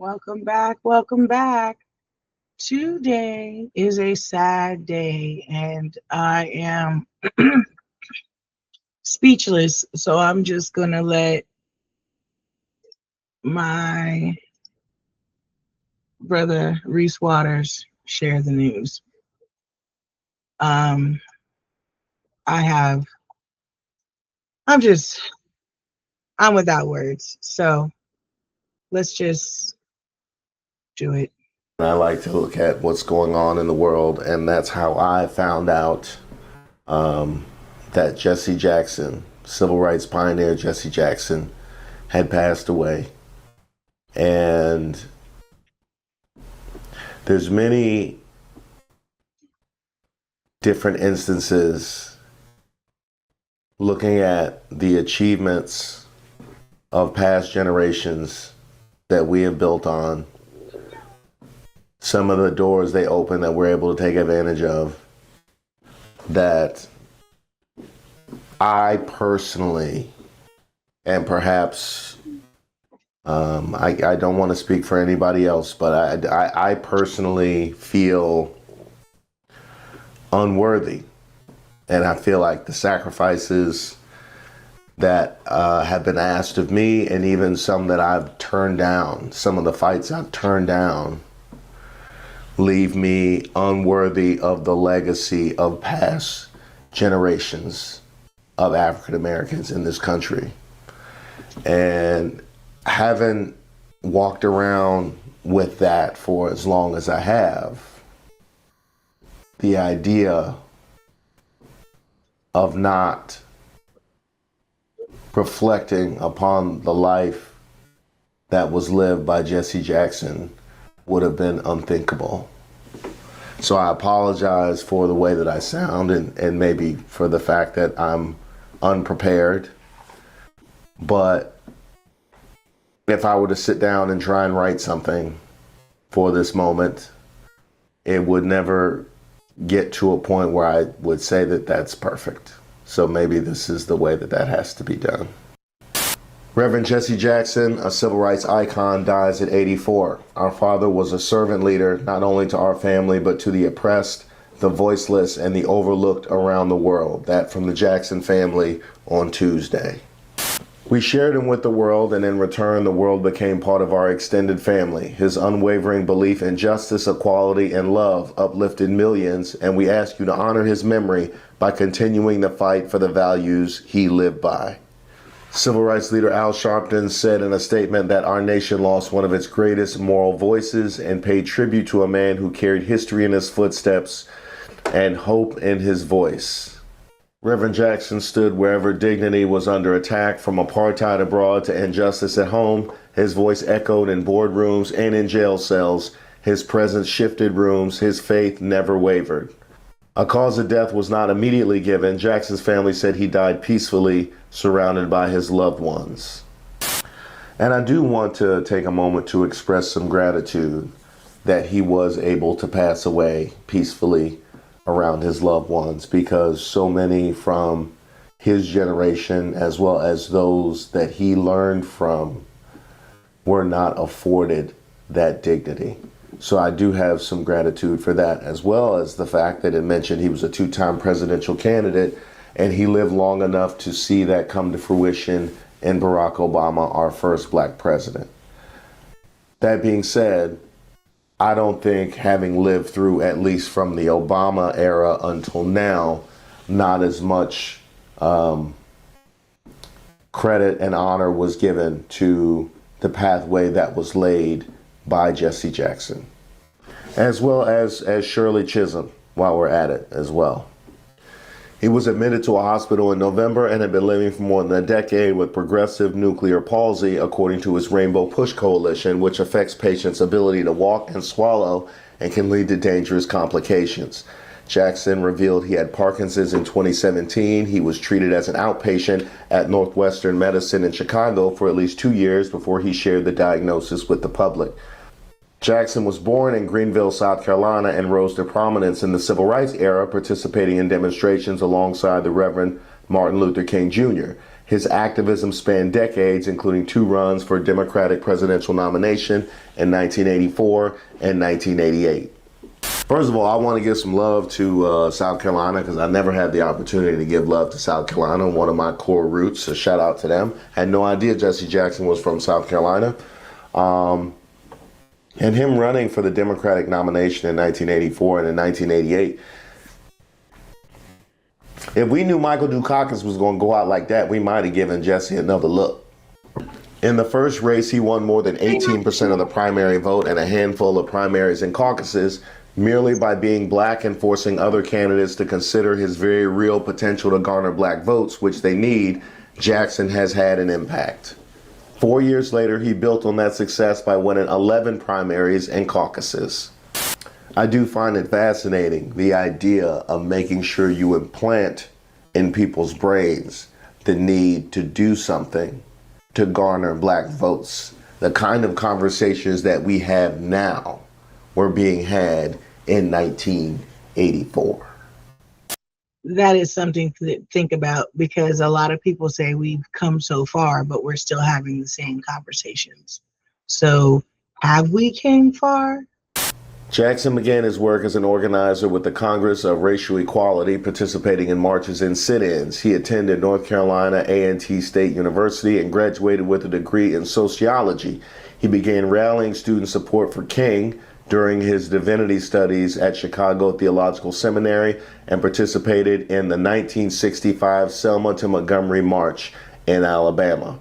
Welcome back. Welcome back. Today is a sad day, and I am speechless. So I'm just going to let my brother Reese Waters share the news. Um, I have, I'm just, I'm without words. So let's just do it. I like to look at what's going on in the world, and that's how I found out that Jesse Jackson, civil rights pioneer Jesse Jackson, had passed away. And there's many different instances looking at the achievements of past generations that we have built on, some of the doors they open that we're able to take advantage of, that I personally, and perhaps I don't want to speak for anybody else, but I personally feel unworthy. And I feel like the sacrifices that have been asked of me, and even some that I've turned down, some of the fights I've turned down, leave me unworthy of the legacy of past generations of African Americans in this country. And having walked around with that for as long as I have, the idea of not reflecting upon the life that was lived by Jesse Jackson would have been unthinkable. So I apologize for the way that I sound, and maybe for the fact that I'm unprepared. But if I were to sit down and try and write something for this moment, it would never get to a point where I would say that that's perfect. So maybe this is the way that that has to be done. Reverend Jesse Jackson, a civil rights icon, dies at 84. Our father was a servant leader, not only to our family, but to the oppressed, the voiceless, and the overlooked around the world. That from the Jackson family on Tuesday. We shared him with the world, and in return, the world became part of our extended family. His unwavering belief in justice, equality, and love uplifted millions, and we ask you to honor his memory by continuing the fight for the values he lived by. Civil rights leader Al Sharpton said in a statement that our nation lost one of its greatest moral voices and paid tribute to a man who carried history in his footsteps and hope in his voice. Reverend Jackson stood wherever dignity was under attack, from apartheid abroad to injustice at home. His voice echoed in boardrooms and in jail cells. His presence shifted rooms. His faith never wavered. A cause of death was not immediately given. Jackson's family said he died peacefully, surrounded by his loved ones. And I do want to take a moment to express some gratitude that he was able to pass away peacefully around his loved ones, because so many from his generation, as well as those that he learned from, were not afforded that dignity. So I do have some gratitude for that, as well as the fact that it mentioned he was a two-time presidential candidate, and he lived long enough to see that come to fruition in Barack Obama, our first black president. That being said, I don't think, having lived through, at least from the Obama era until now, not as much credit and honor was given to the pathway that was laid by Jesse Jackson, as well as Shirley Chisholm, while we're at it as well. He was admitted to a hospital in November and had been living for more than a decade with progressive nuclear palsy, according to his Rainbow Push Coalition, which affects patients' ability to walk and swallow and can lead to dangerous complications. Jackson revealed he had Parkinson's in 2017. He was treated as an outpatient at Northwestern Medicine in Chicago for at least 2 years before he shared the diagnosis with the public. Jackson was born in Greenville, South Carolina, and rose to prominence in the civil rights era, participating in demonstrations alongside the Reverend Martin Luther King Jr. His activism spanned decades, including 2 runs for a Democratic presidential nomination in 1984 and 1988. First of all, I want to give some love to South Carolina, because I never had the opportunity to give love to South Carolina, one of my core roots, so shout out to them. Had no idea Jesse Jackson was from South Carolina. And him running for the Democratic nomination in 1984 and in 1988. If we knew Michael Dukakis was going to go out like that, we might have given Jesse another look. In the first race, he won more than 18% of the primary vote and a handful of primaries and caucuses, merely by being black and forcing other candidates to consider his very real potential to garner black votes, which they need. Jackson has had an impact. 4 years later, he built on that success by winning 11 primaries and caucuses. I do find it fascinating, the idea of making sure you implant in people's brains the need to do something to garner black votes. The kind of conversations that we have now were being had in 1984. That is something to think about, because a lot of people say we've come so far, but we're still having the same conversations. So have we came far? Jackson began his work as an organizer with the Congress of Racial Equality, participating in marches and sit-ins. He attended North Carolina A&T State University and graduated with a degree in sociology. He began rallying student support for King during his divinity studies at Chicago Theological Seminary and participated in the 1965 Selma to Montgomery March in Alabama.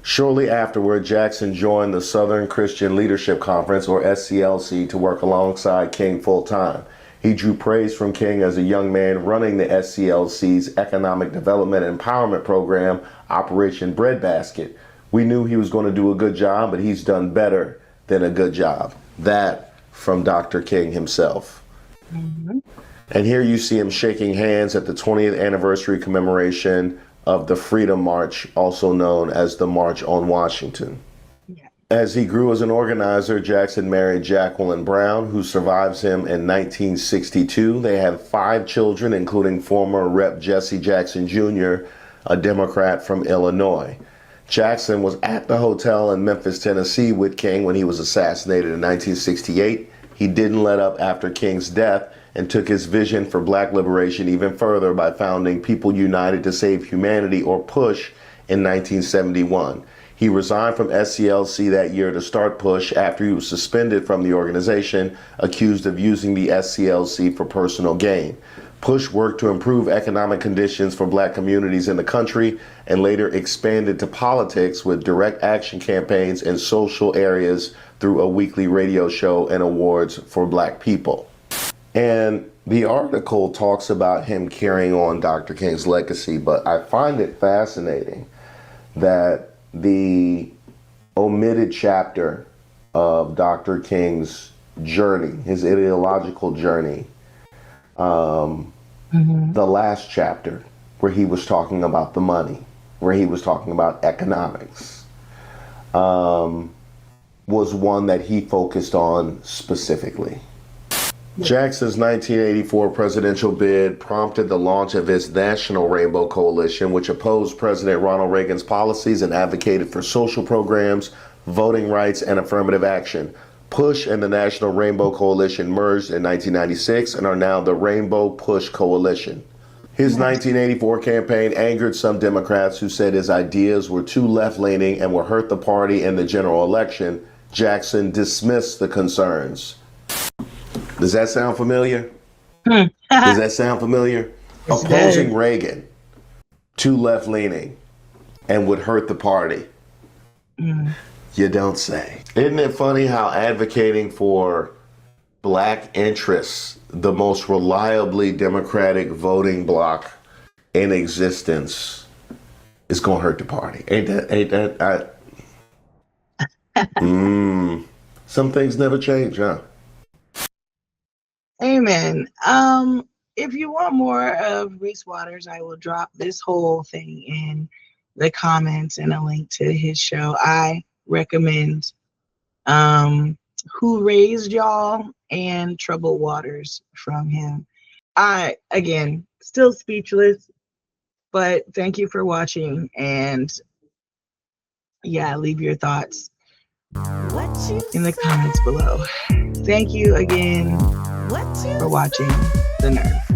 Shortly afterward, Jackson joined the Southern Christian Leadership Conference, or SCLC, to work alongside King full-time. He drew praise from King as a young man running the SCLC's Economic Development and Empowerment Program, Operation Breadbasket. We knew he was going to do a good job, but he's done better than a good job. That from Dr. King himself. Mm-hmm. And here you see him shaking hands at the 20th anniversary commemoration of the Freedom March, also known as the March on Washington. Yeah. As he grew as an organizer, Jackson married Jacqueline Brown, who survives him in 1962. They had 5 children, including former Rep. Jesse Jackson Jr., a Democrat from Illinois. Jackson was at the hotel in Memphis, Tennessee with King when he was assassinated in 1968. He didn't let up after King's death and took his vision for black liberation even further by founding People United to Save Humanity, or PUSH, in 1971. He resigned from SCLC that year to start PUSH after he was suspended from the organization, accused of using the SCLC for personal gain. PUSH worked to improve economic conditions for black communities in the country and later expanded to politics with direct action campaigns in social areas through a weekly radio show and awards for black people. And the article talks about him carrying on Dr. King's legacy, but I find it fascinating that the omitted chapter of Dr. King's journey, his ideological journey, the last chapter where he was talking about the money, where he was talking about economics, was one that he focused on specifically. Jackson's 1984 presidential bid prompted the launch of his National Rainbow Coalition, which opposed President Ronald Reagan's policies and advocated for social programs, voting rights, and affirmative action. PUSH and the National Rainbow Coalition merged in 1996 and are now the Rainbow PUSH Coalition. His 1984 campaign angered some Democrats who said his ideas were too left-leaning and would hurt the party in the general election. Jackson dismissed the concerns. Does that sound familiar? Does that sound familiar? Opposing Reagan, too left-leaning, and would hurt the party. You don't say. Isn't it funny how advocating for black interests, the most reliably Democratic voting bloc in existence, is going to hurt the party? Ain't that? Some things never change, huh? Amen. If you want more of Reese Waters, I will drop this whole thing in the comments and a link to his show. I recommend Who Raised Y'all and Troubled Waters from him. I, again, still speechless. But thank you for watching, and yeah, leave your thoughts in the comments below. Thank you again for watching The Nerve.